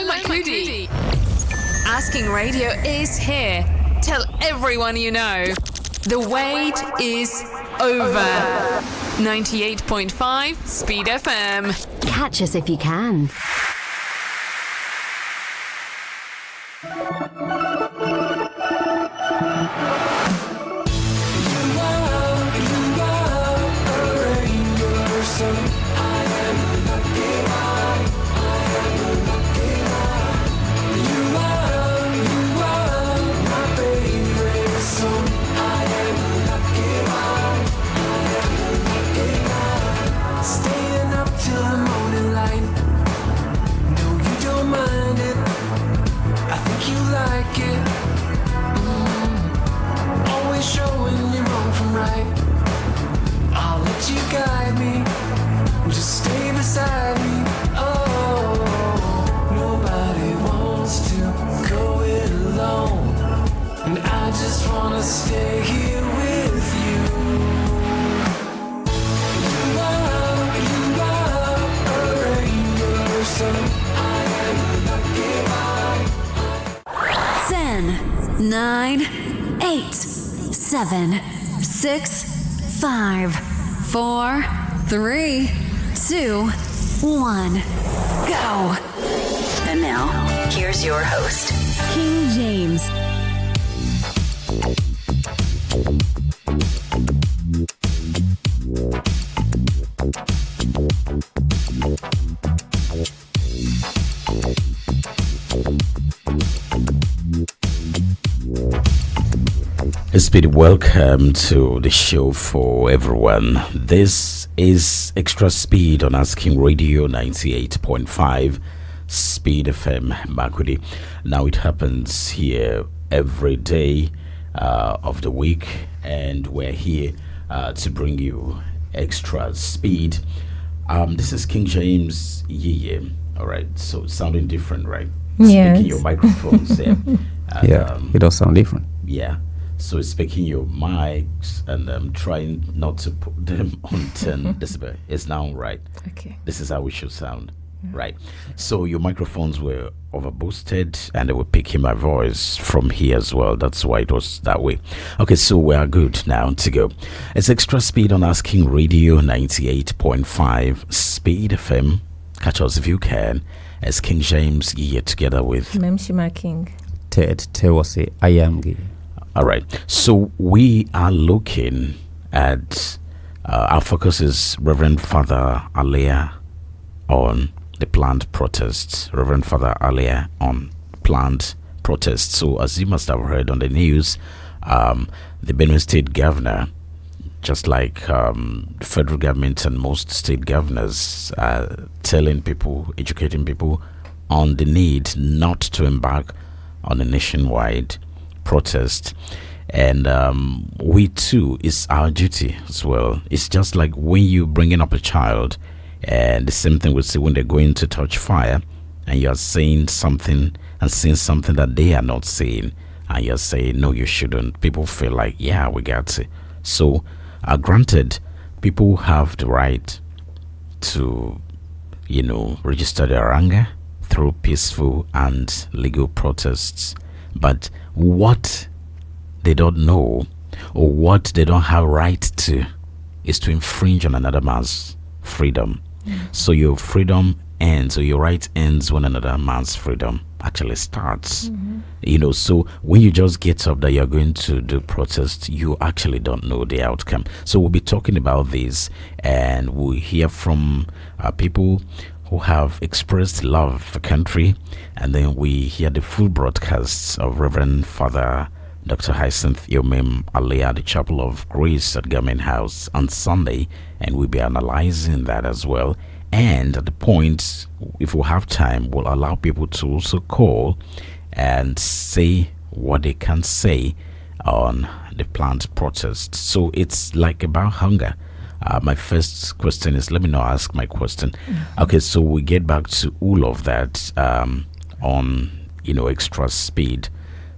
my cutie. Asking Radio is here. Tell everyone you know. The wait is over. 98.5 Speed FM. Catch us if you can. Nine, 8, 7, 6, 5, 4, 3, 2, 1, go. And now, here's your host, King James. Speedy, welcome to the show for everyone. This is Extra Speed on Asking Radio 98.5 Speed FM back with you. Now it happens here every day of the week, and we're here to bring you Extra Speed. This is King James YiYE. All right, so it's sounding different, right? Yes. Speaking your microphones there. And, yeah, it does sound different. Yeah. So speaking your mics and trying not to put them on 10 decibel. It's now right. Okay. This is how we should sound. Yeah. Right. So your microphones were overboosted and they were picking my voice from here as well. That's why it was that way. Okay, so we are good now to go. It's Extra Speed on Asking Radio 98.5 Speed FM. Catch us if you can. As King James YiYE together with Mmemshima King. Terwase Ayam-nger. All right. So we are looking at our focus is Reverend Father Alia on the planned protests. Reverend Father Alia on planned protests. So as you must have heard on the news, the Benue State Governor, just like the federal government and most state governors, are telling people, educating people on the need not to embark on a nationwide protest. And we too, it's our duty as well. It's just like when you bringing up a child, and the same thing we see when they're going to touch fire, and you're saying something and seeing something that they are not seeing, and you're saying no, you shouldn't. People feel like, yeah, we got to. So granted, people have the right to, register their anger through peaceful and legal protests. But what they don't know, or what they don't have right to, is to infringe on another man's freedom. So your freedom ends, or your right ends when another man's freedom actually starts. So when you just get up that you're going to do protest, you actually don't know the outcome. So we'll be talking about this, and we'll hear from people who have expressed love for country, and then we hear the full broadcasts of Reverend Father Dr. Hyacinth Iormem Alia, the Chapel of Grace at Government House on Sunday, and we'll be analyzing that as well. And at the point, if we have time, we'll allow people to also call and say what they can say on the planned protest. So it's like about hunger. My first question is, let me not ask my question. Okay, so we get back to all of that on, Extra Speed.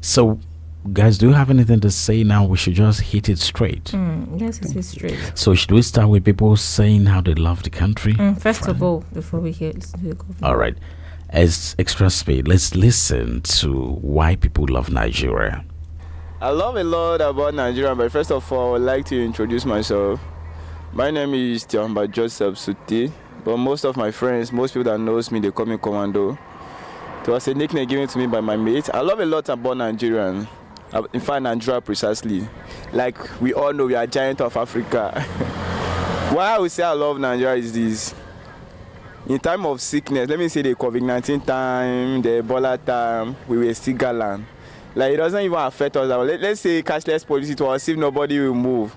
So, guys, do you have anything to say now? We should just hit it straight. Yes, it is straight. So should we start with people saying how they love the country? First of all, before we hear listen to the government. All right. As extra speed, let's listen to why people love Nigeria. I love a lot about Nigeria, but first of all, I would like to introduce myself. My name is Joseph Suti, but most of my friends, most people that knows me, they call me Commando. It was a nickname given to me by my mate. I love a lot about Nigerian. In fact, Nigeria precisely. Like we all know, we are giant of Africa. Why I would say I love Nigeria is this. In time of sickness, let me say the COVID-19 time, the Ebola time, we were still gallant. Like it doesn't even affect us. Let's say cashless policy to us, if nobody will move,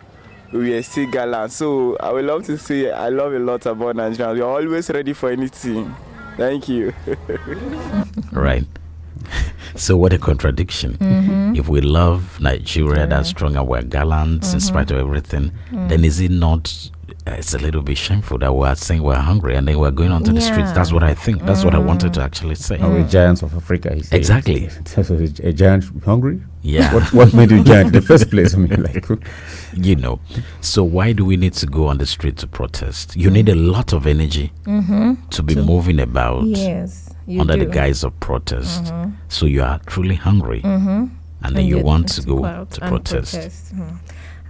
we were still gallant. So I would love to say I love a lot about Nigeria. We are always ready for anything. Thank you. Right. So what a contradiction. If we love Nigeria that's strong and we're gallant in spite of everything, then is it not, it's a little bit shameful that we're saying we're hungry and then we're going onto the streets? That's what I think. That's what I wanted to actually say. Are we giants of Africa? He said. Exactly. So a giant hungry? Yeah. What made you giant in the first place? I mean, like, You know, so why do we need to go on the street to protest? You need a lot of energy to be moving about under the guise of protest. So you are truly hungry and then you want to go to protest.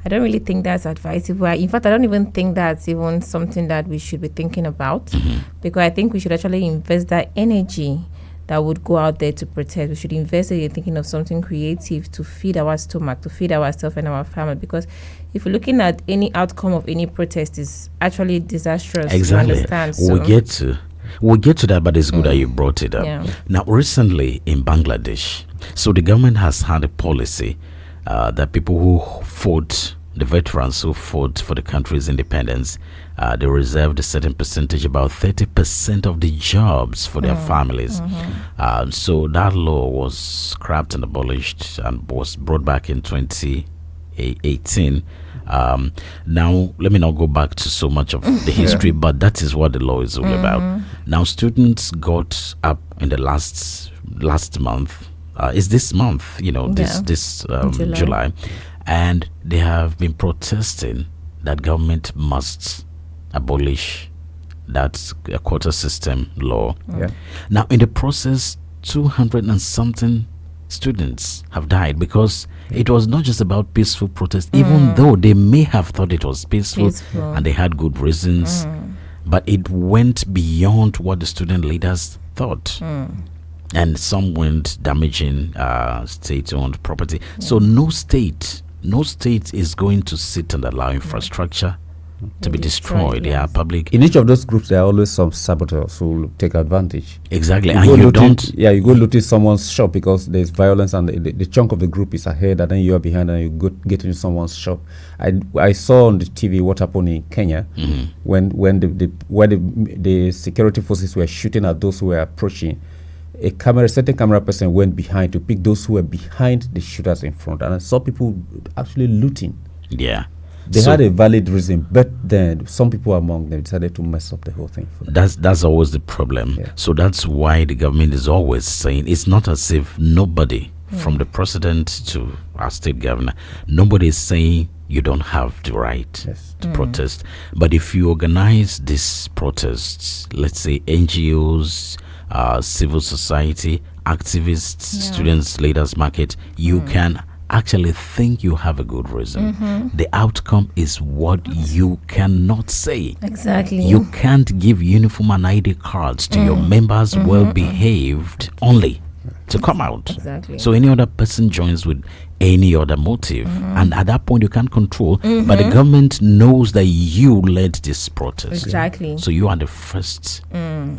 I don't really think that's advisable. In fact, I don't even think that's even something that we should be thinking about, because I think we should actually invest that energy that would go out there to protest. We should invest in thinking of something creative to feed our stomach, to feed ourselves and our family. Because if you're looking at any outcome of any protest, is actually disastrous. Exactly. You understand? So We'll get to that, but it's good that you brought it up. Yeah. Now, recently in Bangladesh, so the government has had a policy that people who fought, the veterans who fought for the country's independence, they reserved a certain percentage, about 30% of the jobs for their families. So that law was scrapped and abolished and was brought back in 2018. Now, let me not go back to so much of the history, but that is what the law is all about. Now, students got up in the last month. Is this month, this July, and they have been protesting that government must abolish that quota system law. Now, in the process, 200 and something students have died because it was not just about peaceful protest, even though they may have thought it was peaceful and they had good reasons, but it went beyond what the student leaders thought. And some went damaging state-owned property. So no state is going to sit and allow infrastructure to be destroyed. They are public. in each of those groups, there are always some saboteurs who will take advantage. Exactly. You And go you loot don't. it- you go loot someone's shop because there's violence and the chunk of the group is ahead and then you are behind and you get into someone's shop. I saw on the TV what happened in Kenya when the security forces were shooting at those who were approaching. A certain camera person went behind to pick those who were behind the shooters in front, and I saw people actually looting. Yeah. They So had a valid reason, but then some people among them decided to mess up the whole thing for them. that's always the problem. Yeah. So that's why the government is always saying it's not as if nobody, from the president to our state governor, nobody is saying you don't have the right Yes. to protest. But if you organize these protests, let's say NGOs, civil society, activists, students, leaders, market, you can actually think you have a good reason. The outcome is what you cannot say. exactly. You can't give uniform and ID cards to your members well behaved only to come out. Exactly. So any other person joins with any other motive, and at that point you can't control. But the government knows that you led this protest. Exactly. So you are the first. And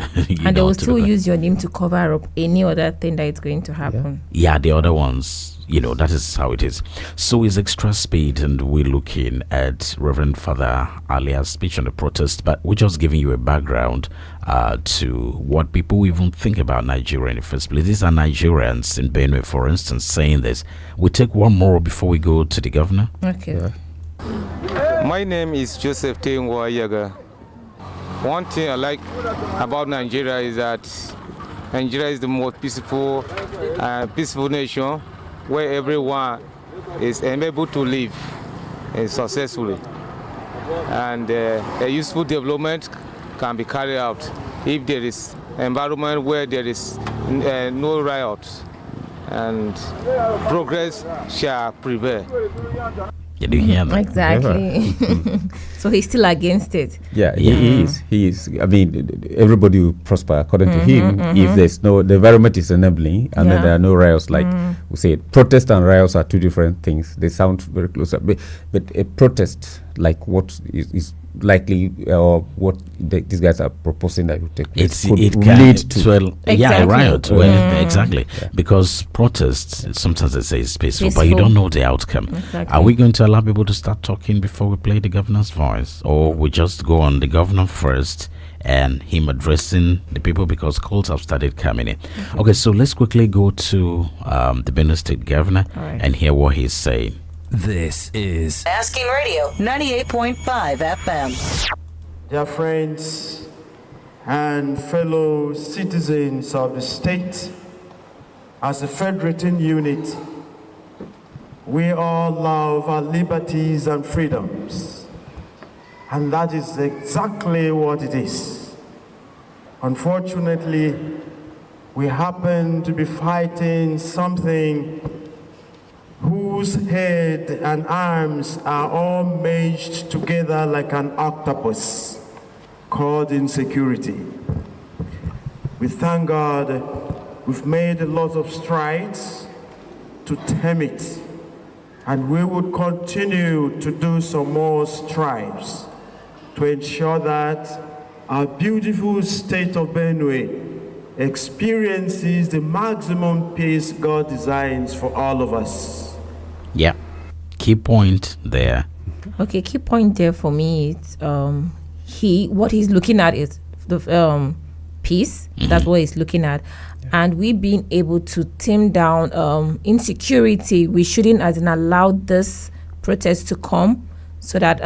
they will still use your name to cover up any other thing that is going to happen. Yeah, the other ones, that is how it is. So it's extra speed, and we're looking at Reverend Father Alia's speech on the protest, but we're just giving you a background to what people even think about Nigeria in the first place. These are Nigerians in Benue, for instance, saying this. We take one more before we go to the governor. Okay. My name is Joseph Ayam-nger. One thing I like about Nigeria is that Nigeria is the most peaceful nation where everyone is able to live successfully, and a useful development can be carried out. if there is environment where there is no riots, and progress shall prevail. Did you hear that? Exactly. So he's still against it. Yeah, he is. He is. I mean, everybody will prosper according to him if there's no, the environment is enabling and then there are no riots. Like we say, protest and riots are two different things. They sound very close. But a protest, like what is likely or what these guys are proposing that would take place, it can lead to a riot. Exactly. Yeah. Because protests, sometimes they say it's peaceful, but you don't know the outcome. Exactly. Are we going to allow people to start talking before we play the governor's voice, or we just go on the governor first and him addressing the people, because calls have started coming in? Okay, so let's quickly go to the Benue State Governor and hear what he's saying. This is Asking Radio 98.5 FM. Dear friends and fellow citizens of the state, as a federating unit, we all love our liberties and freedoms, and that is exactly what it is. Unfortunately, we happen to be fighting something whose head and arms are all merged together like an octopus, called insecurity. We thank God we've made a lot of strides to tame it, and we will continue to do some more strides to ensure that our beautiful state of Benue experiences the maximum peace God designs for all of us. Yeah, key point there. Okay, key point there for me is what he's looking at is the peace. That's what he's looking at, and we being able to tame down insecurity. We shouldn't allow this protest to come, so that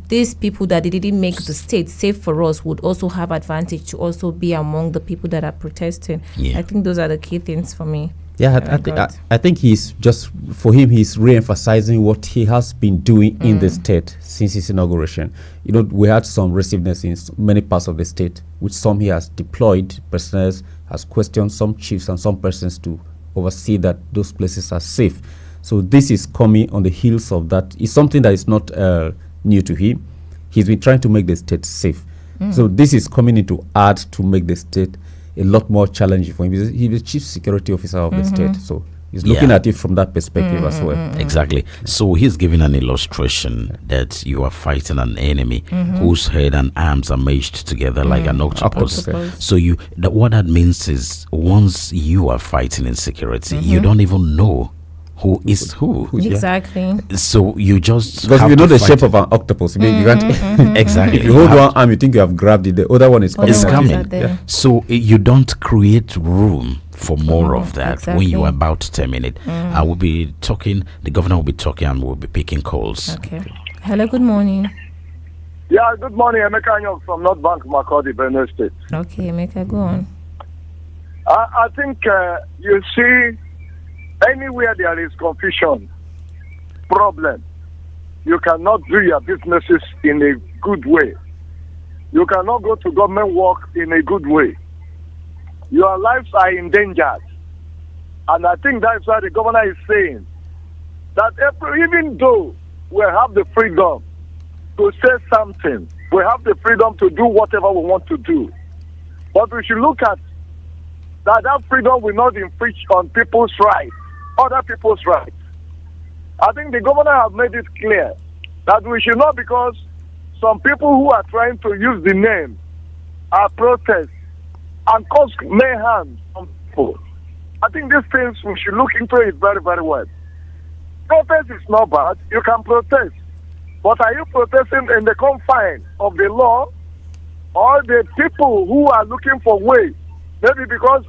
these people that they didn't make the state safe for us would also have advantage to also be among the people that are protesting. I think those are the key things for me. Yeah, I think he's just, for him, he's re-emphasizing what he has been doing in the state since his inauguration. You know, we had some resiveness in many parts of the state, which some he has deployed personnel, has questioned some chiefs and some persons to oversee that those places are safe. So this is coming on the heels of that. It's something that is not new to him. He's been trying to make the state safe. So this is coming in to add to make the state a lot more challenging for him. He's the chief security officer of the state, so he's looking at it from that perspective as well. Exactly. So he's giving an illustration that you are fighting an enemy whose head and arms are meshed together like an octopus. So what that means is, once you are fighting insecurity, you don't even know who is who. Exactly. So you just, because you know the shape of an octopus. You can't exactly. If you hold one arm, you think you have grabbed it. The other one is coming. It's coming. So you don't create room for more of that when you are about to terminate. I will be talking. The governor will be talking, and we'll be picking calls. Okay. Hello. Good morning. Yeah. Good morning. Emeka from North Bank, Makurdi, Benue State. Okay, Emeka, go on. I think you see, anywhere there is confusion, problem, you cannot do your businesses in a good way. You cannot go to government work in a good way. Your lives are endangered. And I think that's why the governor is saying that even though we have the freedom to say something, we have the freedom to do whatever we want to do, but we should look at that freedom will not infringe on people's rights, other people's rights. I think the governor has made it clear that we should not, because some people who are trying to use the name are protest and cause mayhem on people. I think these things we should look into it very, very well. Protest is not bad. You can protest. But are you protesting in the confines of the law, or the people who are looking for ways? Maybe because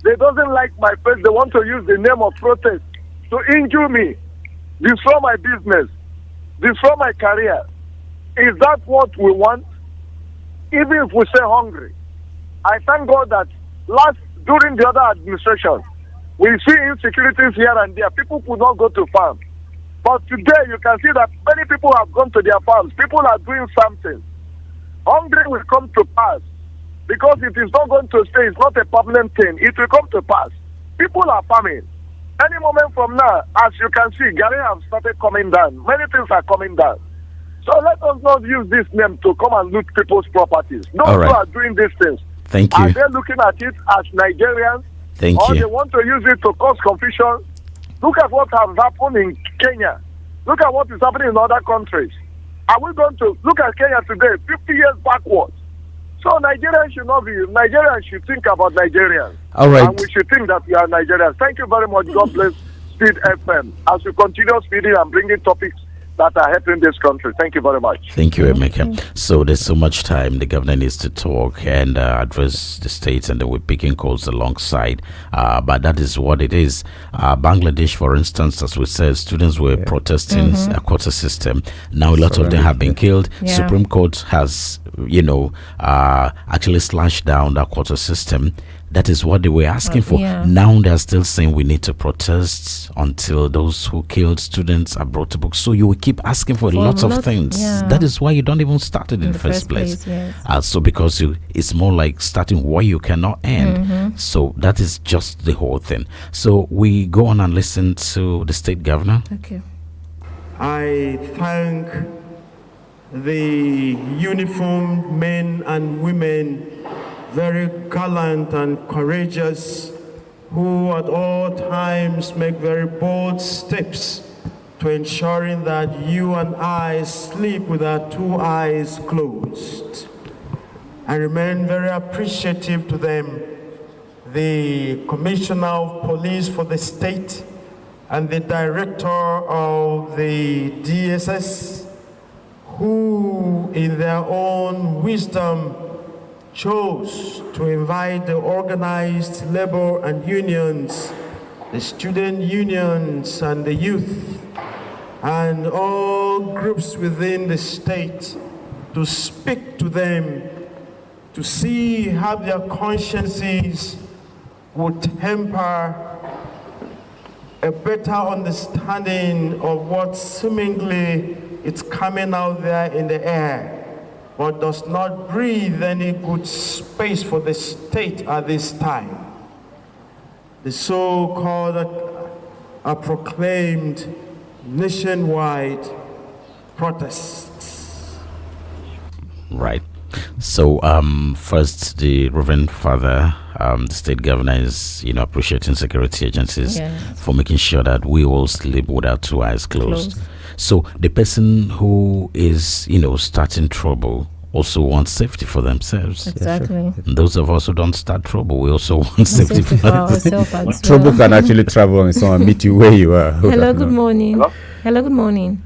they doesn't like my face, they want to use the name of protest to injure me, destroy my business, destroy my career. Is that what we want? Even if we say hungry. I thank God that during the other administration, we see insecurities here and there. People could not go to farm. But today you can see that many people have gone to their farms. People are doing something. Hungry will come to pass Because it is not going to stay. It's not a permanent thing. It will come to pass. People are farming. Any moment from now, as you can see, Gary have started coming down. Many things are coming down. So let us not use this name to come and loot people's properties. Those who are doing these things, thank you. Are they looking at it as Nigerians? Thank or you. They want to use it to cause confusion? Look at what has happened in Kenya. Look at what is happening in other countries. Are we going to look at Kenya today, 50 years backwards? So Nigerians should not be. Nigerians should think about Nigerians. All right. And we should think that we are Nigerians. Thank you very much. God bless Speed FM as we continue speeding and bringing topics that are helping this country. Thank you very much. Thank you, Emeka. So there's so much time. The governor needs to talk and address the states, and then we're picking calls alongside. But that is what it is. Bangladesh, for instance, as we said, students were protesting a quota system. Now a lot of them have been killed. Supreme Court has, actually slashed down that quota system. That is what they were asking for. Now they're still saying we need to protest until those who killed students are brought to book. So you will keep asking for lots of things. That is why you don't even start it in the first place. So because it's more like starting where you cannot end. So that is just the whole thing. So we go on and listen to the state governor. Okay. I thank the uniformed men and women, very gallant and courageous, who at all times make very bold steps to ensuring that you and I sleep with our two eyes closed. I remain very appreciative to them, the Commissioner of Police for the state and the Director of the DSS, who in their own wisdom chose to invite the organized labor and unions, the student unions and the youth, and all groups within the state to speak to them, to see how their consciences would temper a better understanding of what seemingly is coming out there in the air, but does not breathe any good space for the state at this time. The so-called proclaimed nationwide protests. Right. So first, the Reverend Father, the state governor, is appreciating security agencies for making sure that we all sleep with our two eyes closed. So the person who is, starting trouble also wants safety for themselves. Exactly. And those of us who don't start trouble, we also want safety for ourselves. Trouble can actually travel on its own and meet you where you are. Hello, good morning. Hello, good morning.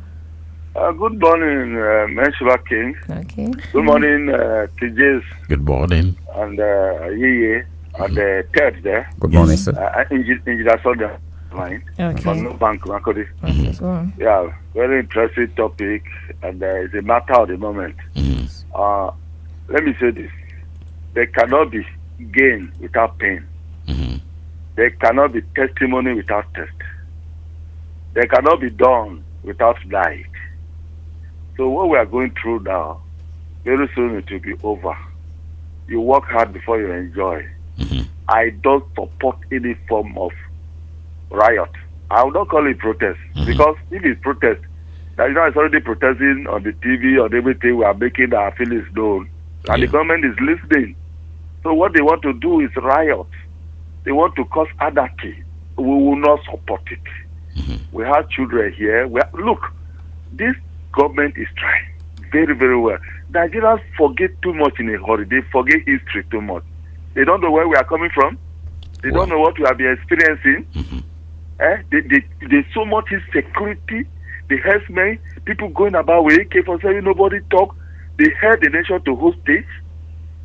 Good morning, Mmemshima King. Okay. Good morning, TJs. Good morning. And Yiye and Ted there. Good morning, sir. Engineer Sonia. Okay. From no bank, Makodi. Go on. Yeah, very interesting topic, and it's a matter of the moment. Let me say this: there cannot be gain without pain. There cannot be testimony without test. There cannot be dawn without light. So what we are going through now, very soon it will be over. You work hard before you enjoy. I don't support any form of riot. I will not call it protest, because if it's protest, it's already protesting on the TV, on everything. We are making our feelings known, and the government is listening. So what they want to do is riot. They want to cause anarchy. We will not support it. We have children here. Look, this government is trying very, very well. Nigerians forget too much in a hurry. They forget history too much. They don't know where we are coming from. They don't know what we have been experiencing. There's so much insecurity. The herdsmen, people going about with AK-47, nobody talk. They held the nation to hostage.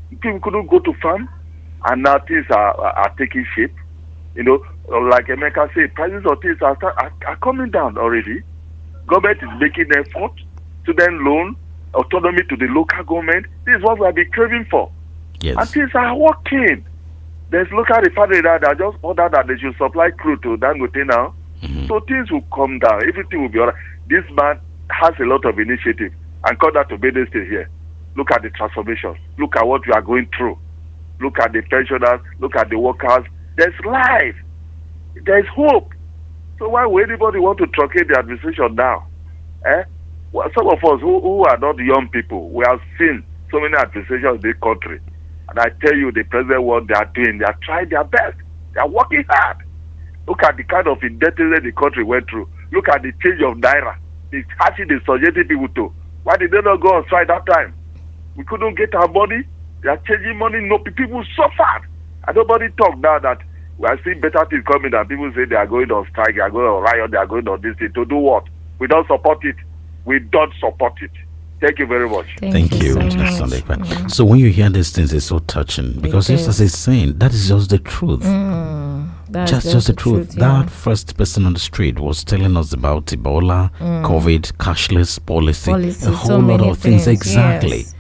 People couldn't go to farm, and now things are taking shape. Like Emeka said, prices of things are coming down already. Government is making effort, student loan, autonomy to the local government. This is what we have been craving for. Yes. And things are working. There's local refinery that just ordered that they should supply crude to Dangote now. So things will come down. Everything will be all right. This man has a lot of initiative, and call that to Benue State here. Look at the transformation. Look at what we are going through. look at the pensioners, look at the workers. There's life. There's hope. So why would anybody want to truncate the administration now? Well, some of us who are not young people, we have seen so many administrations in this country. And I tell you, the present what they are doing, they are trying their best. They are working hard. Look at the kind of indebtedness the country went through. Look at the change of Naira. It's actually the subjecting people to. Why did they not go on strike that time? We couldn't get our money. They are changing money. No, people suffered. And nobody talk now that we are seeing better things coming and people say they are going on strike, they are going on riot, they are going on this thing. To do what? We don't support it. We don't support it. Thank you very much. Thank you, Mr. Sunday. So when you hear these things, it's so touching because just as it's saying, that is just the truth. Just the truth. That first person on the street was telling us about Ebola, COVID, cashless policy, a whole lot of things. Exactly. Yes.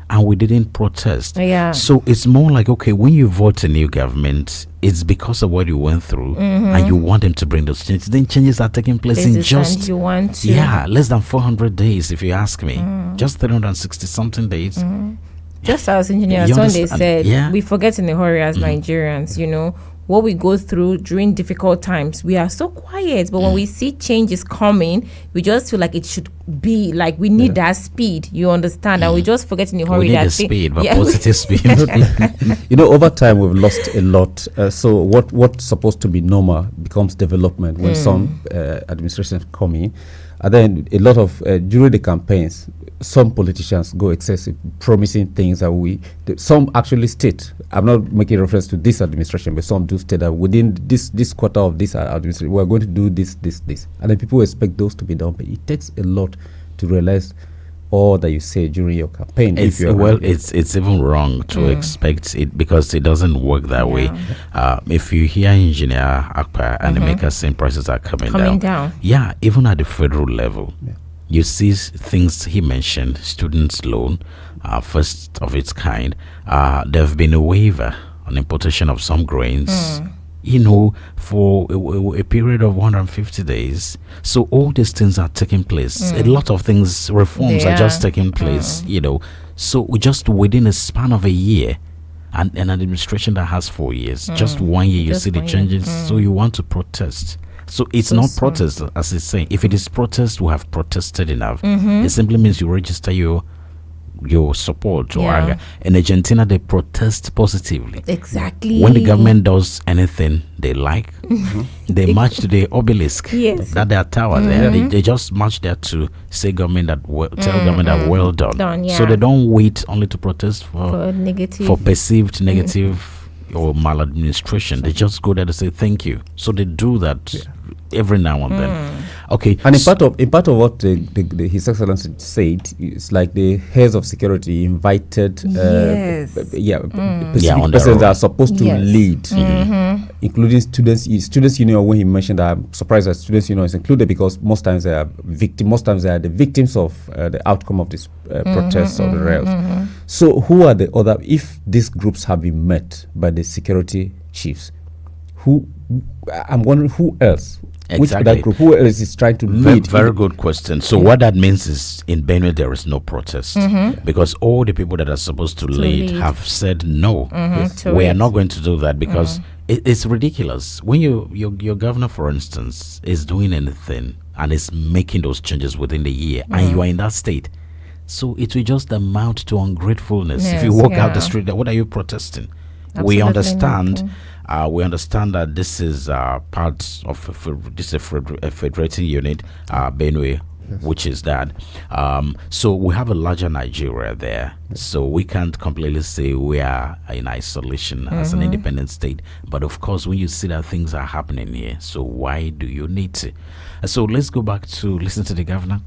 And we didn't protest. Yeah. So it's more like, okay, when you vote a new government, it's because of what you went through and you want them to bring those changes. Then changes are taking place in just you want to. less than 400 days, if you ask me. Just 360 something days. Just as Engineer Sunday said, we forget in a hurry as Nigerians, you know, what we go through during difficult times. We are so quiet, but when we see changes coming, we just feel like it should be like we need that speed. You understand? And we just forget in a hurry we need that speed, but positive speed. You know, over time we've lost a lot. So what's supposed to be normal becomes development when some administrations come in. And then a lot of during the campaigns, some politicians go excessive, promising things that some actually state. I'm not making reference to this administration, but some do state that within this quarter of this administration, we're going to do this, and then people expect those to be done. But it takes a lot to realize all that you say during your campaign. It's even wrong to expect it because it doesn't work that way. If you hear Engineer Akpa and the maker saying prices are coming down, even at the federal level, you see things he mentioned, students' loan, first of its kind. There have been a waiver on importation of some grains, you know, for a period of 150 days. So all these things are taking place. A lot of things, reforms are just taking place, you know. So we just within a span of a year, and an administration that has 4 years, just 1 year, you see the changes. So you want to protest. So it's not protest, as it's saying. If it is protest, we have protested enough. It simply means you register your support or anger. In Argentina, they protest positively. Exactly. When the government does anything they like, they march to the obelisk. That their tower there. They just march there to say government that tell government that well done. So they don't wait only to protest for perceived negative or maladministration. They just go there to say thank you. So they do that every now and then. Okay. And in part of what His Excellency said, it's like the heads of security invited persons that are supposed to lead, including students union. When he mentioned that, I'm surprised that students union is included because most times they are the victims of the outcome of this protests or the riots. So who are the other, if these groups have been met by the security chiefs, I'm wondering who else? Exactly. Which other group? Who else is trying to lead? Very good question. So what that means is in Benue there is no protest because all the people that are supposed to lead have said no. We are not going to do that because it's ridiculous. When your governor, for instance, is doing anything and is making those changes within the year and you are in that state, so it will just amount to ungratefulness. If you walk out the street, what are you protesting? We understand. We understand that this is part of a federating unit, Benue, which is that. So we have a larger Nigeria there. So we can't completely say we are in isolation as an independent state. But of course, when you see that things are happening here, so why do you need to? So let's go back to listen to the governor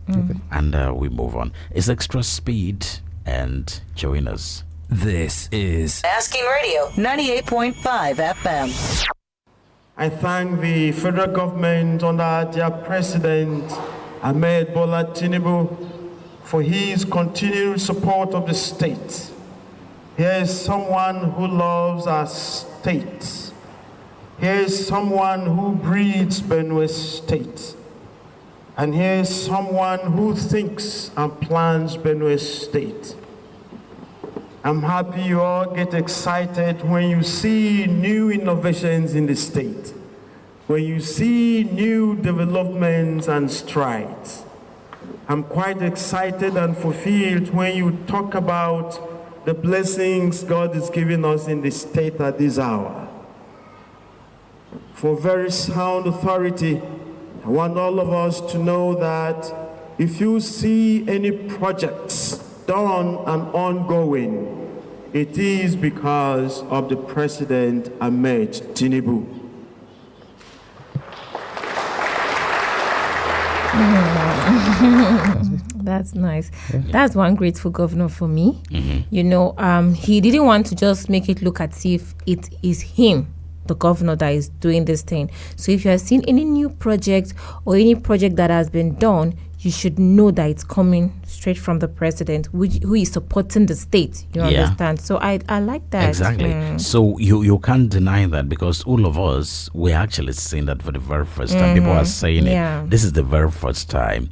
and we move on. It's xTRa speed and join us. This is Asking Radio 98.5 FM. I thank the federal government under their president, Ahmed Bola Tinubu, for his continued support of the state. Here is someone who loves our state. Here is someone who breeds Benue State. And here is someone who thinks and plans Benue State. I'm happy you all get excited when you see new innovations in the state, when you see new developments and strides. I'm quite excited and fulfilled when you talk about the blessings God is giving us in the state at this hour. For very sound authority, I want all of us to know that if you see any projects done and ongoing, it is because of the President Ahmed Tinubu. That's nice. That's one grateful governor for me. You know, he didn't want to just make it look as if it is him, the governor, that is doing this thing. So if you are seeing any new project or any project that has been done, you should know that it's coming straight from the president, who is supporting the state. You understand? So I like that. Exactly. So you can't deny that, because all of us, we're actually seeing that for the very first time. People are saying it. This is the very first time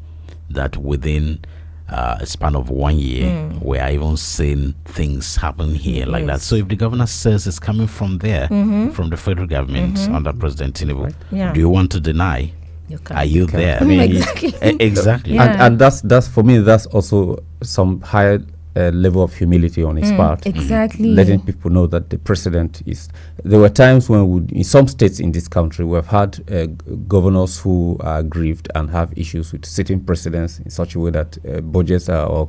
that within a span of 1 year, we are even seeing things happen here like that. So if the governor says it's coming from there, from the federal government under President Tinubu, do you want to deny? Are you there? I mean, exactly. And that's for me, that's also some higher level of humility on his part. Exactly. Letting people know that the president is. There were times when in some states in this country, we have had governors who are aggrieved and have issues with sitting presidents in such a way that budgets or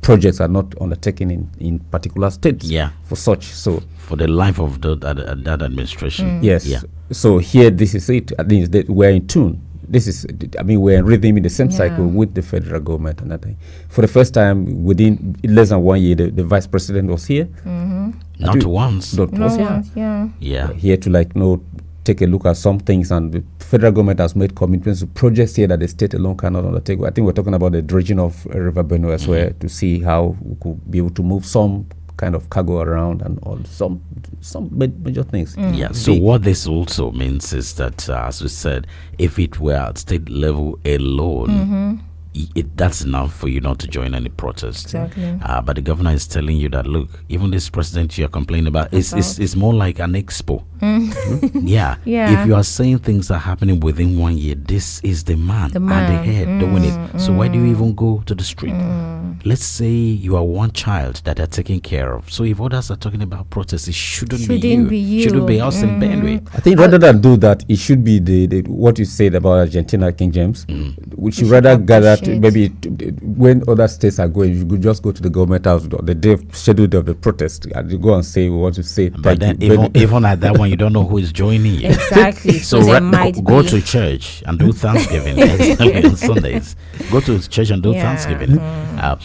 projects are not undertaken in particular states. For such. So for the life of that administration. Yes. So here, this is it. At least we're in tune. This is, I mean, we're in rhythm in the same cycle with the federal government. And that thing. For the first time, within less than 1 year, the vice president was here. Not once. Not once, here to take a look at some things, and the federal government has made commitments to projects here that the state alone cannot undertake. I think we're talking about the dredging of River Benue as well, to see how we could be able to move some kind of cargo around and all some major things. So what this also means is that, as we said, if it were at state level alone, that's enough for you not to join any protest. Exactly. But the governor is telling you that, look, even this president you're complaining about is more like an expo. If you are saying things are happening within 1 year, this is the man at the head doing it. So why do you even go to the street? Let's say you are one child that are taken care of. So if others are talking about protests, it shouldn't be you. Shouldn't be us in Benue. I think rather than do that, it should be the what you said about Argentina, King James. We should rather gather maybe when other states are going, you could just go to the government house the day scheduled of the protest and you go and say we want to say. But then even at that one, you don't know who is joining you. Exactly. So go to church and do Thanksgiving on Sundays. Go to church and do Thanksgiving.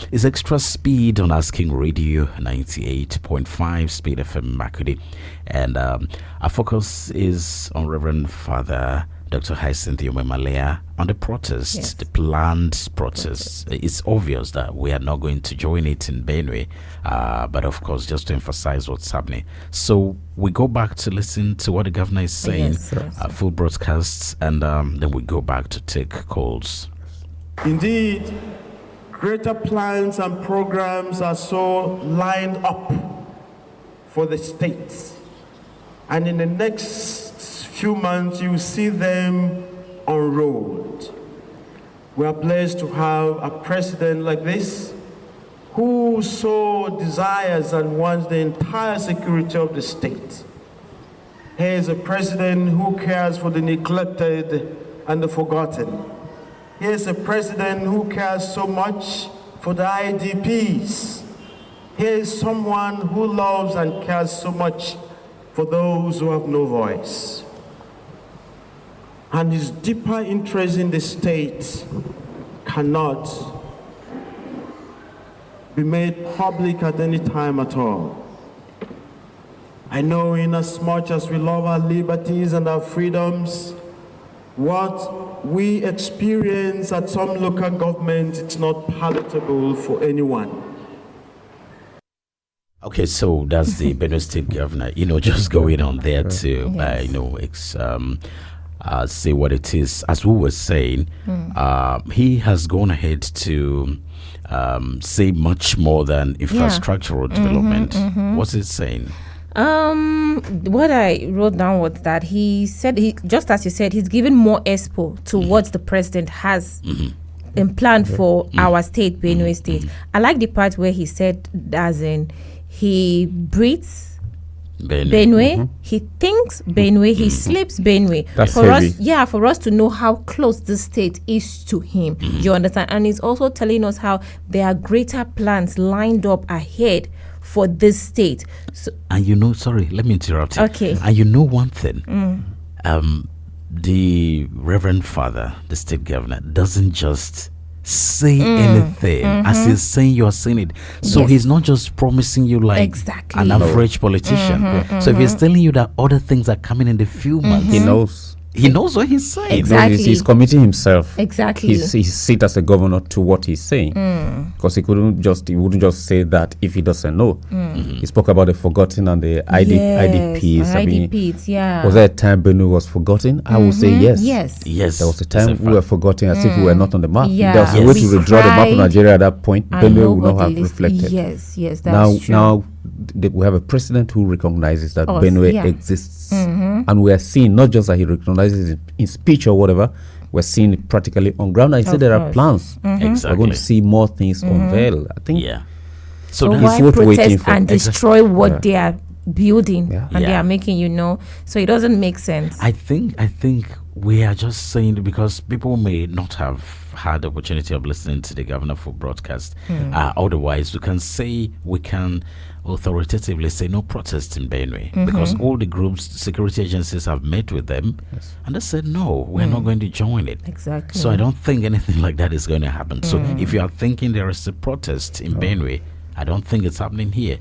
It's extra speed on Asking Radio 98.5 Speed FM Makudi, and our focus is on Reverend Father Dr. Hyacinth Iormem Alia on the protests, the planned protests. It's obvious that we are not going to join it in Benue, but of course, just to emphasize what's happening. So we go back to listen to what the governor is saying, full broadcasts, and then we go back to take calls. Indeed, greater plans and programs are so lined up for the states. And in the next few months, you will see them unrolled. We are blessed to have a president like this who so desires and wants the entire security of the state. He is a president who cares for the neglected and the forgotten. He is a president who cares so much for the IDPs. He is someone who loves and cares so much for those who have no voice. And his deeper interest in the state cannot be made public at any time at all. I know in as much as we love our liberties and our freedoms, what we experience at some local government, it's not palatable for anyone. Okay, so that's the Benue State Governor, just going on there to, say what it is. As we were saying, he has gone ahead to say much more than infrastructural development. What's it saying? What I wrote down was that he said, just as you said, he's given more expo to what the president has in plan for our state, Benue State. I like the part where he said, as in, he breathes Benue, he thinks Benue, he sleeps Benue. That's for heavy. us, for us to know how close this state is to him. You understand? And he's also telling us how there are greater plans lined up ahead for this state. So, and you know, sorry, let me interrupt you. Okay. And you know one thing, the Reverend Father, the state governor, doesn't just say anything as he's saying you are saying it. So he's not just promising you like an average politician. So if he's telling you that other things are coming in the few months, he knows what he's saying. Exactly. He's committing himself. Exactly. He's sit as a governor to what he's saying. Because he wouldn't just say that if he doesn't know. He spoke about the forgotten and the IDPs. IDPs, Was there a time Benue was forgotten? I would say yes. Yes. There was a time we were forgotten as if we were not on the map. Yeah. There was a way to redraw the map of Nigeria at that point. Benue would not have reflected. Yes, that's true. Now we have a president who recognizes that Benue exists. And we are seeing not just that he recognizes it in speech or whatever, we're seeing it practically on ground. I said there are plans. Exactly. We're going to see more things unveiled. I think. Yeah. So that's why what we're waiting protest for. and destroy what they are building and they Yeah. are making, so it doesn't make sense. I think we are just saying it because people may not have had the opportunity of listening to the governor for broadcast. Otherwise, we can authoritatively say no protest in Benue because all the groups, security agencies have met with them and they said no, we're not going to join it. Exactly. So I don't think anything like that is going to happen. So if you are thinking there is a protest in Benue, I don't think it's happening here.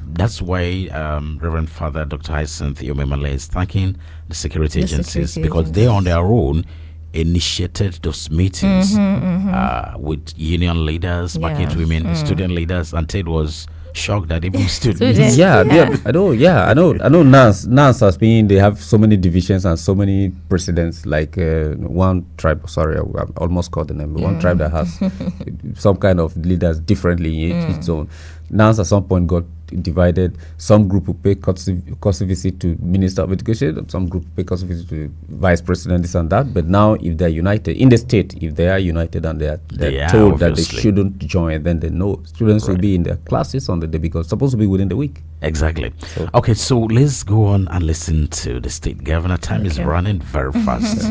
That's why Reverend Father Dr. Hyacinth Iormem Alia is thanking the security agencies because they on their own initiated those meetings with union leaders, market women, student leaders, and Ted was shocked that even students. I know Nance has been, they have so many divisions and so many presidents, like one tribe, sorry, I almost called the name, one tribe that has some kind of leaders differently in its own. Nance at some point got divided. Some group will pay courtesy visit to Minister of Education, some group pay courtesy visit to Vice President, this and that. But now if they're united in the state, if they are united and they're told that they shouldn't join, then they know students will be in their classes on the day because it's supposed to be within the week. Exactly. Okay, so let's go on and listen to the state governor. Time is running very fast.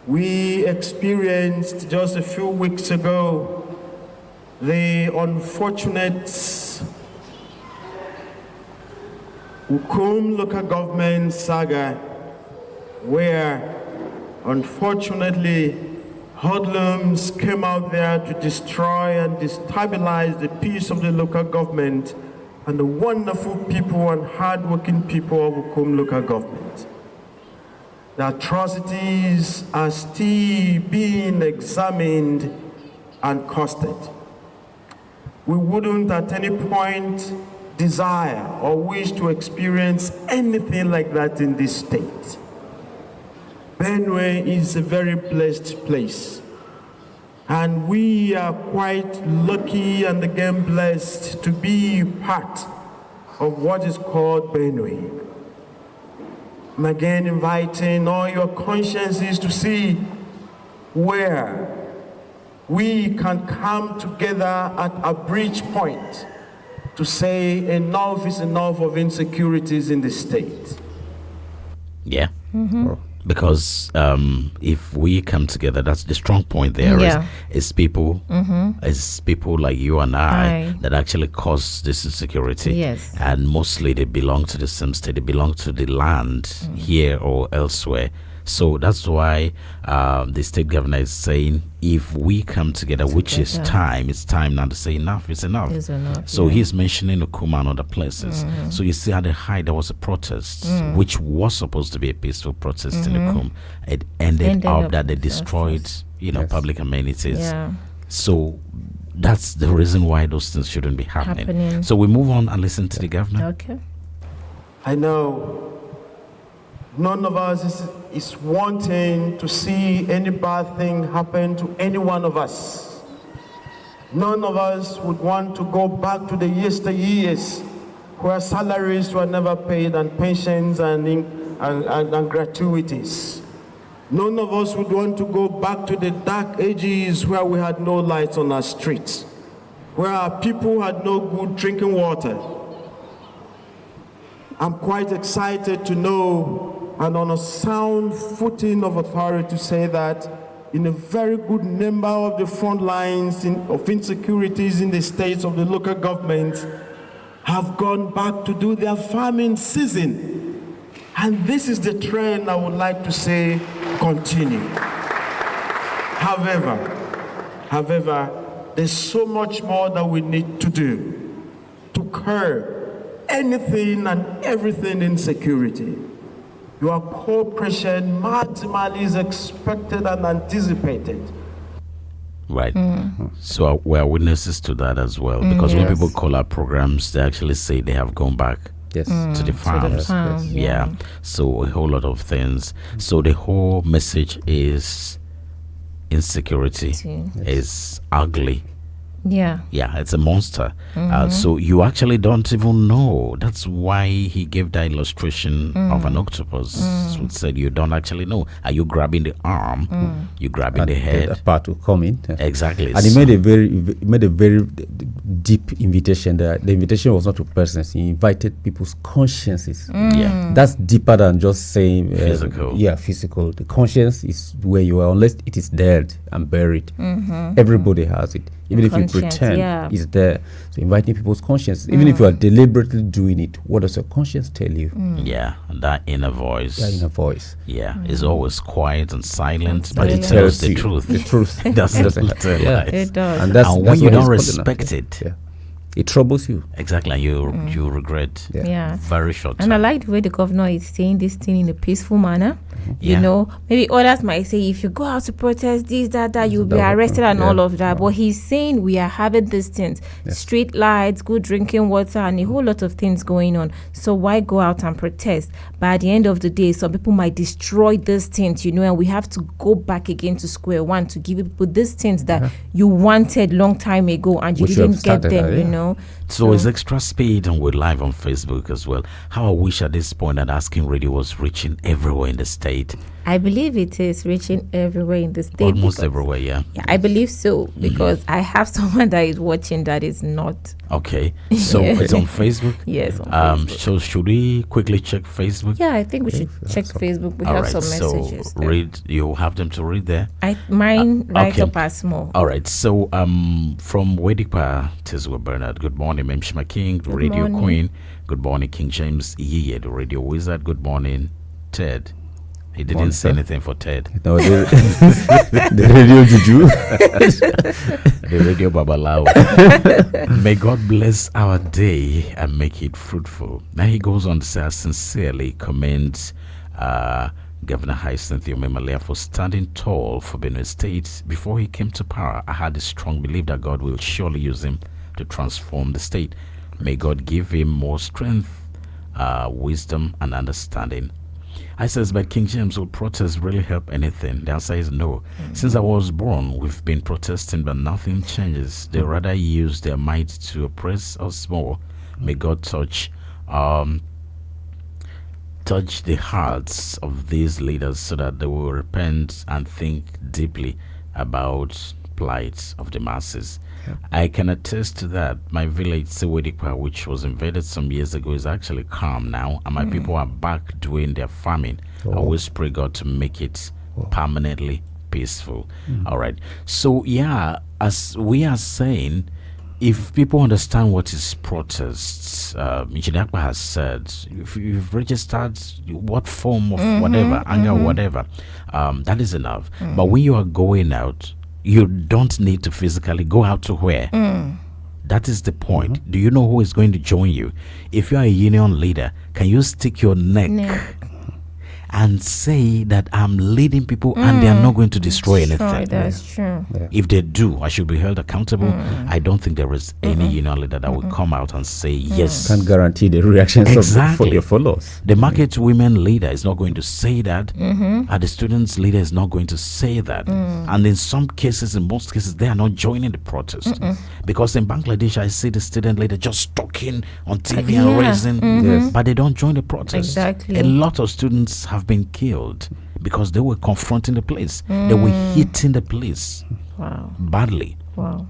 We experienced just a few weeks ago the unfortunate Ukum local government saga, where unfortunately hoodlums came out there to destroy and destabilize the peace of the local government and the wonderful people and hardworking people of Ukum local government. The atrocities are still being examined and costed. We wouldn't at any point desire or wish to experience anything like that in this state. Benue is a very blessed place, and we are quite lucky and again blessed to be part of what is called Benue. I'm again inviting all your consciences to see where we can come together at a bridge point to say enough is enough of insecurities in the state. Yeah. Because if we come together, that's the strong point there. Is people like you and I that actually cause this insecurity. Yes. And mostly they belong to the same state. They belong to the land here or elsewhere. So that's why the state governor is saying if we come together, which is time, it's time now to say enough is enough. So he's mentioning Okuma and other places. So you see at the height there was a protest, which was supposed to be a peaceful protest in Okuma. It ended up that they destroyed, public amenities. So that's the reason why those things shouldn't be happening. So we move on and listen to the governor. Okay. I know none of us is wanting to see any bad thing happen to any one of us. None of us would want to go back to the yesteryears where salaries were never paid and pensions and gratuities. None of us would want to go back to the dark ages where we had no lights on our streets, where our people had no good drinking water. I'm quite excited to know and on a sound footing of authority to say that in a very good number of the front lines of insecurities in the states of the local governments have gone back to do their farming season. And this is the trend I would like to say continue. However, there's so much more that we need to do to curb anything and everything insecurity. Your cooperation maximally is expected and anticipated. Right. So we're witnesses to that as well. Because when people call our programs, they actually say they have gone back to the farms. Yeah. So a whole lot of things. So the whole message is insecurity is ugly. Yeah, it's a monster. So you actually don't even know. That's why he gave that illustration of an octopus. So said you don't actually know. Are you grabbing the arm? You grabbing the head? A part will come in. Exactly. And he made a very deep invitation. The invitation was not to persons. He invited people's consciences. Yeah, that's deeper than just saying physical. Physical. The conscience is where you are, unless it is dead and buried. Everybody has it. Even if you pretend it's there. So inviting people's conscience, even if you are deliberately doing it, what does your conscience tell you? Yeah, that inner voice. Yeah, is always quiet and silent, but it tells the truth. The truth. It doesn't tell lies. It does. And that's when you don't respect it, it troubles you. Exactly, and you regret. Very short time. And I like the way the governor is saying this thing in a peaceful manner. You know, maybe others might say if you go out to protest this, that, you'll be arrested and all of that. But he's saying we are having these things, street lights, good drinking water, and a whole lot of things going on. So why go out and protest? But at the end of the day, some people might destroy these things, you know, and we have to go back again to square one to give people these things that you wanted long time ago and you didn't get them, you know. So it's extra speed, and we're live on Facebook as well. How I wish at this point that Asking Radio was reaching everywhere in the state. I believe it is reaching everywhere in the state. Almost everywhere, yeah. I believe so, because I have someone that is watching that is not. Okay, so it's on Facebook? Yes, on Facebook. So should we quickly check Facebook? Yeah, I think we should check Facebook. We have some messages. So you have them to read there? Mine right up as small. All right, so from Wedipa, Tizwa Bernard, good morning, Mmemshima King, the radio queen. Good morning, King James Yiye, the radio wizard. Good morning, Ted. He didn't say anything for Ted. No, the radio juju. The radio babalawo. May God bless our day and make it fruitful. Now he goes on to say, I sincerely commend Governor Hyacinth Iormem Alia for standing tall for Benue State. Before he came to power, I had a strong belief that God will surely use him to transform the state. May God give him more strength, wisdom, and understanding. I says, but King James, will protest really help anything? The answer is no. Since I was born, we've been protesting, but nothing changes. They rather use their might to oppress us more. May God touch the hearts of these leaders so that they will repent and think deeply about plight of the masses. I can attest to that. My village, Sewedipa, which was invaded some years ago, is actually calm now, and my people are back doing their farming. I always pray God to make it permanently peaceful. All right. So, as we are saying, if people understand what is protests, Engineer Akpa has said, if you've registered what form of whatever, anger, whatever, that is enough. But when you are going out, you don't need to physically go out to where. That is the point. Do you know who is going to join you? If you are a union leader, can you stick your neck and say that I'm leading people and they are not going to destroy anything. That's true. If they do, I should be held accountable. I don't think there is any union leader that will come out and say yes. Can't guarantee the reactions of your followers. The market women leader is not going to say that. And the students leader is not going to say that. And in some cases, in most cases, they are not joining the protest. Because in Bangladesh, I see the student leader just talking on TV and raising, but they don't join the protest. Exactly. A lot of students have been killed because they were confronting the police. They were hitting the police badly. Wow.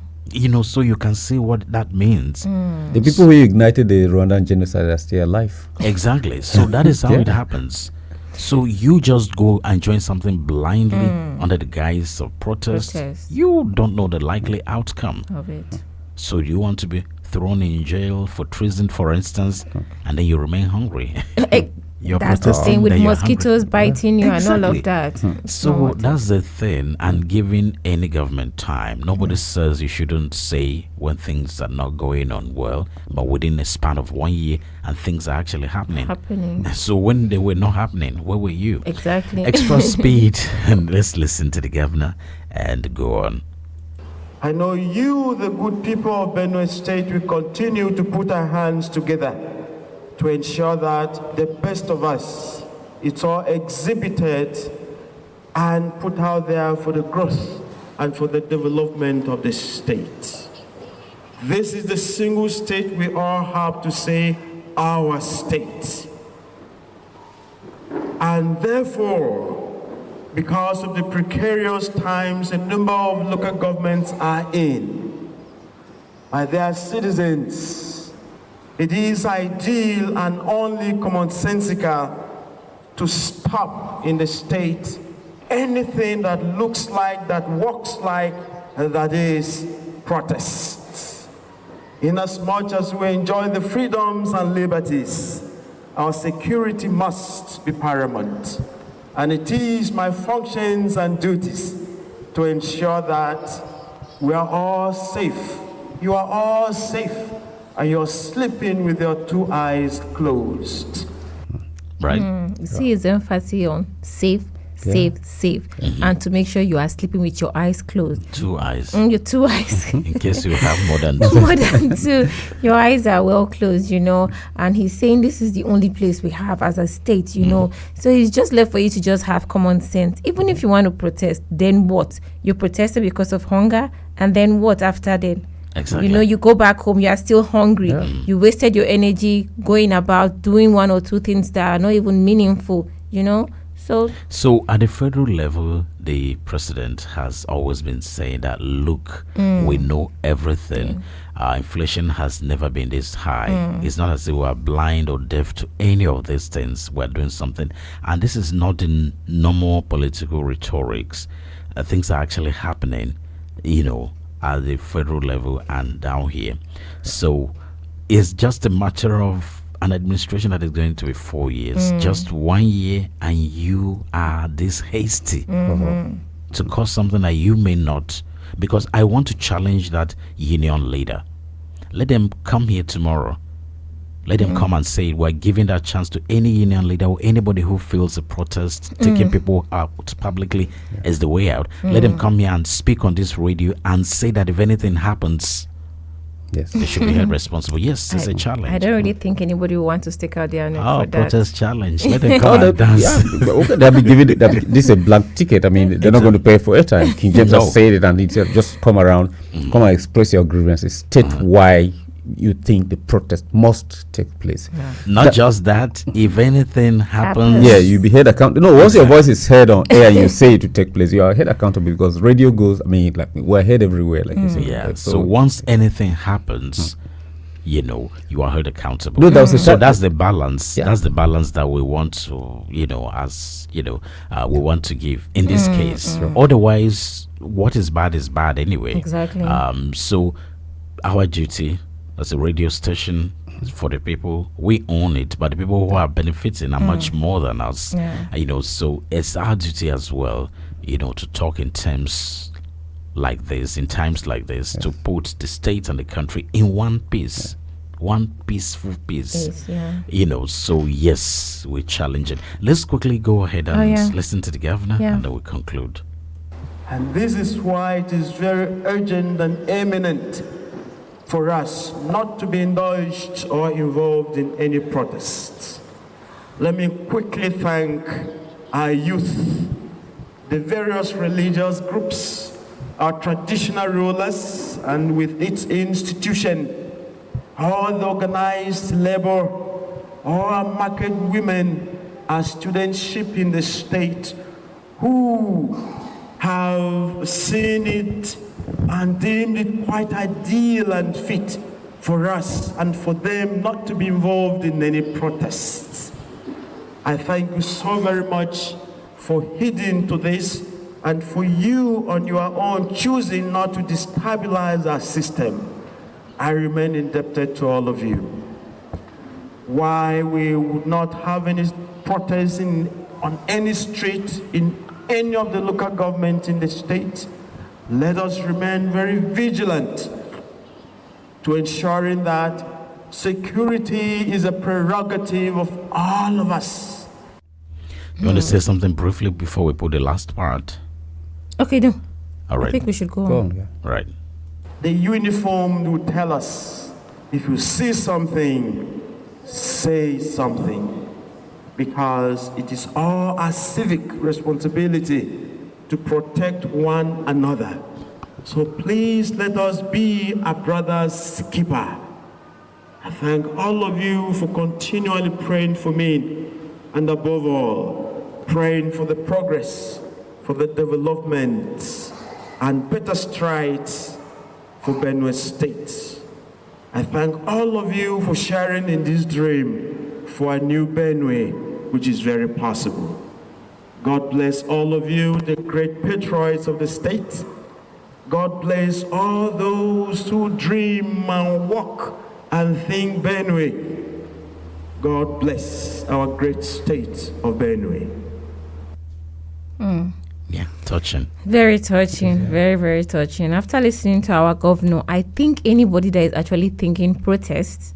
So you can see what that means. The people who ignited the Rwandan genocide are still alive. Exactly. So that is how it happens. So you just go and join something blindly under the guise of protest. You don't know the likely outcome of it. So you want to be thrown in jail for treason, for instance, and then you remain hungry. That's the thing with mosquitoes biting you and all of that. So that's the thing. And giving any government time, nobody says you shouldn't say when things are not going on well, but within a span of 1 year and things are actually happening. So when they were not happening, where were you? Exactly. Extra speed. And let's listen to the governor and go on. I know you, the good people of Benue State, will continue to put our hands together to ensure that the best of us, it's all exhibited and put out there for the growth and for the development of the state. This is the single state we all have to say, our state. And therefore, because of the precarious times a number of local governments are in, by their citizens, it is ideal and only commonsensical to stop in the state anything that looks like, that walks like, that is protests. Inasmuch as we enjoy the freedoms and liberties, our security must be paramount. And it is my functions and duties to ensure that we are all safe. You are all safe. And you're sleeping with your two eyes closed. Right. You see his emphasis on safe, safe. And to make sure you are sleeping with your eyes closed. 2 eyes. Your 2 eyes. In case you have more than 2. More than 2. Your eyes are well closed, And he's saying this is the only place we have as a state, So it's just left for you to just have common sense. Even if you want to protest, then what? You protested because of hunger, and then what after then? Exactly. You go back home, you are still hungry. You wasted your energy going about doing 1 or 2 things that are not even meaningful, So at the federal level, the president has always been saying that, look, we know everything. Inflation has never been this high. It's not as if we are blind or deaf to any of these things. We're doing something. And this is not in normal political rhetorics. Things are actually happening, at the federal level and down here. So it's just a matter of an administration that is going to be 4 years. Just 1 year and you are this hasty to cause something that you may not. Because I want to challenge that union leader. Let them come here tomorrow. Let them come and say we're giving that chance to any union leader or anybody who feels a protest, taking people out publicly is the way out. Let them come here and speak on this radio and say that if anything happens, they should be held responsible. Yes, it's a challenge. I don't really think anybody will want to stick out there for that. Protest challenge. Let them come and dance. They'll be giving this is a blank ticket. I mean, they're not going to pay for airtime. King James has said it, and he said, just come around, come and express your grievances, state why you think the protest must take place. Not just that, if anything happens, you be held accountable. No, once your voice is heard on air and you say it to take place, you are held accountable, because radio goes, we're heard everywhere, like you said. So once anything happens, you are held accountable. No, so that's the balance. That's the balance that we want to, we want to give in this case. Otherwise, what is bad anyway. Exactly. So our duty as a radio station for the people, we own it, but the people who are benefiting are much more than us. So it's our duty as well, to talk in terms like this, in times like this, to put the state and the country in one piece. one peaceful peace. Yes, yeah. You know, so yes, we challenge it. Let's quickly go ahead and listen to the governor, and then we conclude. And this is why it is very urgent and imminent for us not to be indulged or involved in any protests. Let me quickly thank our youth, the various religious groups, our traditional rulers, and with its institution, all the organized labor, all our market women, our studentship in the state, who have seen it and deemed it quite ideal and fit for us and for them not to be involved in any protests. I thank you so very much for heeding to this and for you on your own choosing not to destabilize our system. I remain indebted to all of you. Why we would not have any protests on any street in any of the local government in the state, let us remain very vigilant to ensuring that security is a prerogative of all of us. You want to say something briefly before we put the last part? Okay, no. All right. I think we should go on. Yeah. Right. The uniform will tell us, if you see something, say something. Because it is all our civic responsibility to protect one another. So please let us be our brother's keeper. I thank all of you for continually praying for me, and above all, praying for the progress, for the development, and better strides for Benue State. I thank all of you for sharing in this dream for a new Benue, which is very possible. God bless all of you, the great patriots of the state. God bless all those who dream and walk and think Benue. God bless our great state of Benue. Yeah, touching. Very touching, very, very touching. After listening to our governor, I think anybody that is actually thinking protests,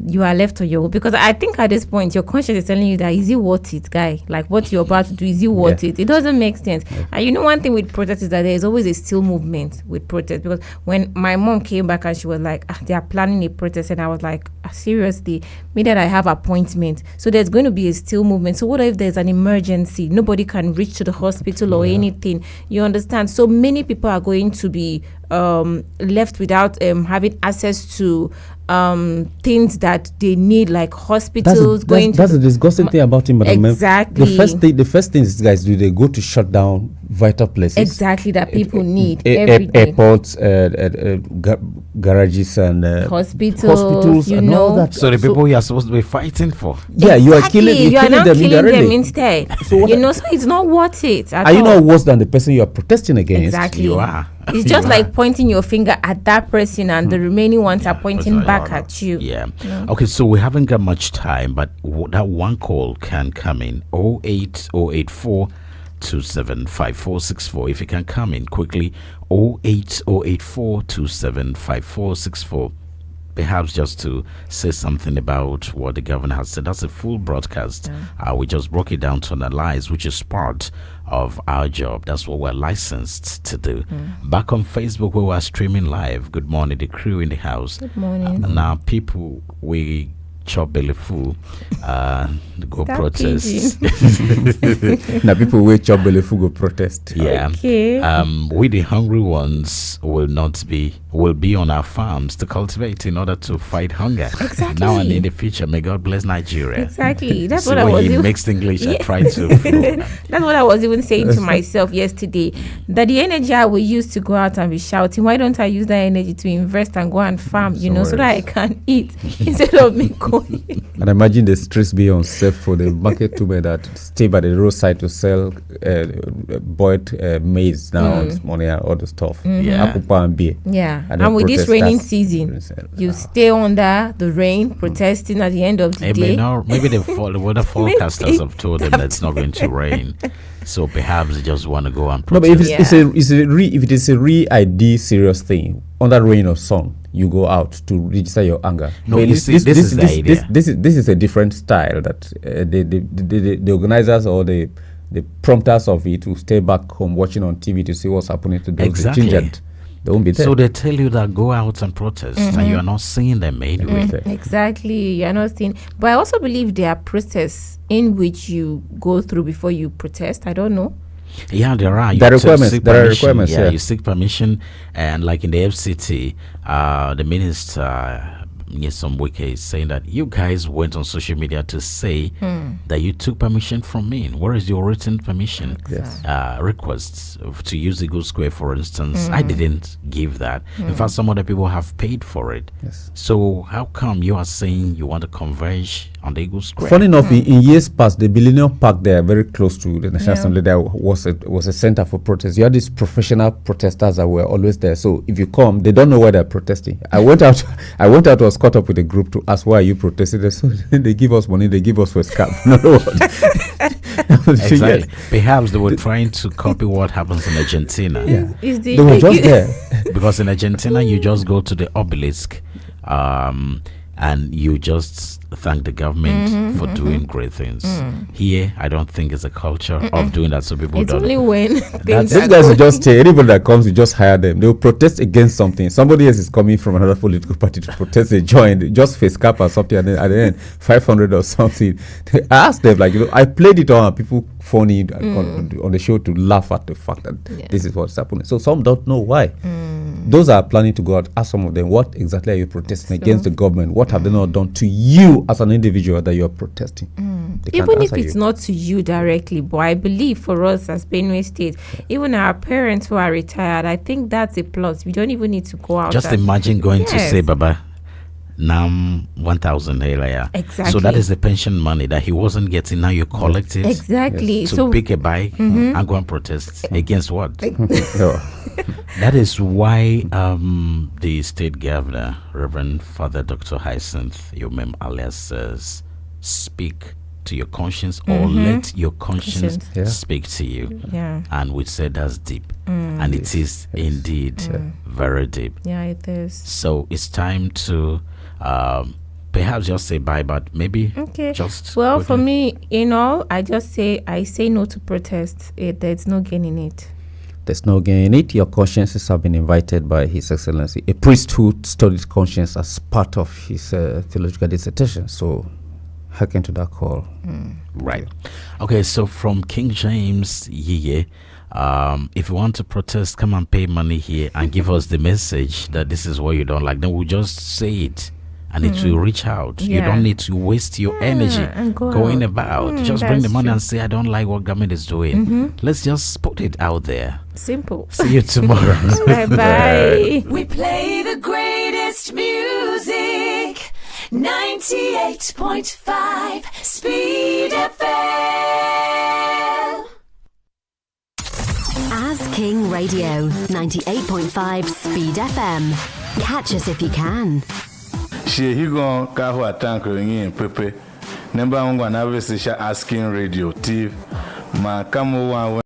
you are left on your own, because I think at this point your conscience is telling you that is it worth it, guy? Like what you're about to do, is it worth it? It doesn't make sense. And you know, one thing with protest is that there is always a still movement with protest, because when my mom came back and she was like, they are planning a protest, and I was like, seriously, me that I have appointment, so there's going to be a still movement. So what if there's an emergency, nobody can reach to the hospital or anything, you understand? So many people are going to be left without having access to things that they need, like hospitals. That's the disgusting thing about him, Madam. Exactly. The first thing these guys do, they go to shut down vital places. Exactly, that people need every day. Airports, garages, and hospitals, you and know. all that. So the people you are supposed to be fighting for. Yeah, you are killing. You are now killing them instead. So you know, so it's not worth it at all. Are you not worse than the person you are protesting against? Exactly. You are. It's just like pointing your finger at that person, and the remaining ones are pointing back at you. Yeah. Okay, so we haven't got much time, but that one call can come in 08084 275464. If you can come in quickly, 08084 275464. Perhaps just to say something about what the governor has said. That's a full broadcast. We just broke it down to analyze, which is part of our job. That's what we're licensed to do. Back on Facebook, we were streaming live. Good morning, the crew in the house. Good morning. Now, people, we chop belly full, go protest. Now people will chop belly full, go protest. Yeah. Okay. We the hungry ones will be on our farms to cultivate in order to fight hunger. Exactly. Now and in the future, may God bless Nigeria. Exactly. That's so what I was in mixed English. I tried to. That's what I was even saying to myself yesterday. That the energy I will use to go out and be shouting, why don't I use that energy to invest and go and farm? You know, so that I can eat instead of me going. And imagine the stress be on self for the market women that stay by the roadside to sell boiled maize now this morning and all the stuff. Yeah. Akupa and beer. Yeah. And with this raining season, you stay under the rain, protesting at the end of the day. Maybe the weather forecasters have told them that it's not going to rain. So perhaps they just want to go and protest. No, but if it is a real ID serious thing, under rain or sun, you go out to register your anger. No, this is the idea. This is a different style that the organizers or the prompters of it will stay back home watching on TV to see what's happening to those. Exactly. They won't be there. So they tell you that go out and protest, and you are not seeing them anyway. Exactly, you are not seeing. But I also believe there are processes in which you go through before you protest. I don't know. Yeah, there are. There are requirements. Yeah, you seek permission, and like in the FCT, the minister. Some week is saying that you guys went on social media to say that you took permission from me. Where is your written permission? Requests to use Eagle Square, for instance. I didn't give that. In fact, some other people have paid for it. So how come you are saying you want to converge on the Eagle Square? Funny enough, in years past, the Millennium Park there, very close to the National Assembly, there was a center for protest. You had these professional protesters that were always there. So if you come, they don't know why they're protesting. I went out, was caught up with a group to ask why are you protesting. So they give us money, they give us for a scam. Exactly. Perhaps they were trying to copy what happens in Argentina. They were just there. Because in Argentina, you just go to the obelisk and you just thank the government for doing great things. Here, I don't think it's a culture of doing that, so people don't. It's only when these guys will just say anybody that comes, you just hire them. They will protest against something. Somebody else is coming from another political party to protest. They join, just face cap or something, and then at the end, 500 or something. I asked them, I played it on people funny on the show to laugh at the fact that this is what's happening. So some don't know why. Those are planning to go out. Ask some of them, what exactly are you protesting against the government? What have they not done to you as an individual that you're protesting? Even if it's not to you directly, but I believe for us as Benue State, even our parents who are retired, I think that's a plus. We don't even need to go out. Just imagine going to say, Baba, Nam 1,000 naira. Exactly. So that is the pension money that he wasn't getting. Now you collect it. Exactly. So pick a bike and go and protest against what? That is why the state governor, Reverend Father Dr. Hyacinth Iormem Alia, says, speak to your conscience or let your conscience speak to you. And we said that's deep. And it is indeed very deep. Yeah, it is. So it's time to perhaps just say bye, but maybe just for me, in all, I say no to protest. There's no gain in it. There's no gain in it. Your consciences have been invited by His Excellency, a priest who studied conscience as part of his theological dissertation. So hearken to that call. Right. Okay, so from King James YiYE, if you want to protest, come and pay money here and give us the message that this is what you don't like. Then we'll just say it and it will reach out. You don't need to waste your energy going about. Just bring the money and say, I don't like what government is doing. Let's just put it out there. Simple. See you tomorrow. Bye-bye. We play the greatest music. 98.5 Speed FM. As King Radio, 98.5 Speed FM. Catch us if you can. Shehigon Kahu Atankring Pepe. Number one, asking radio, TV. Ma Kamu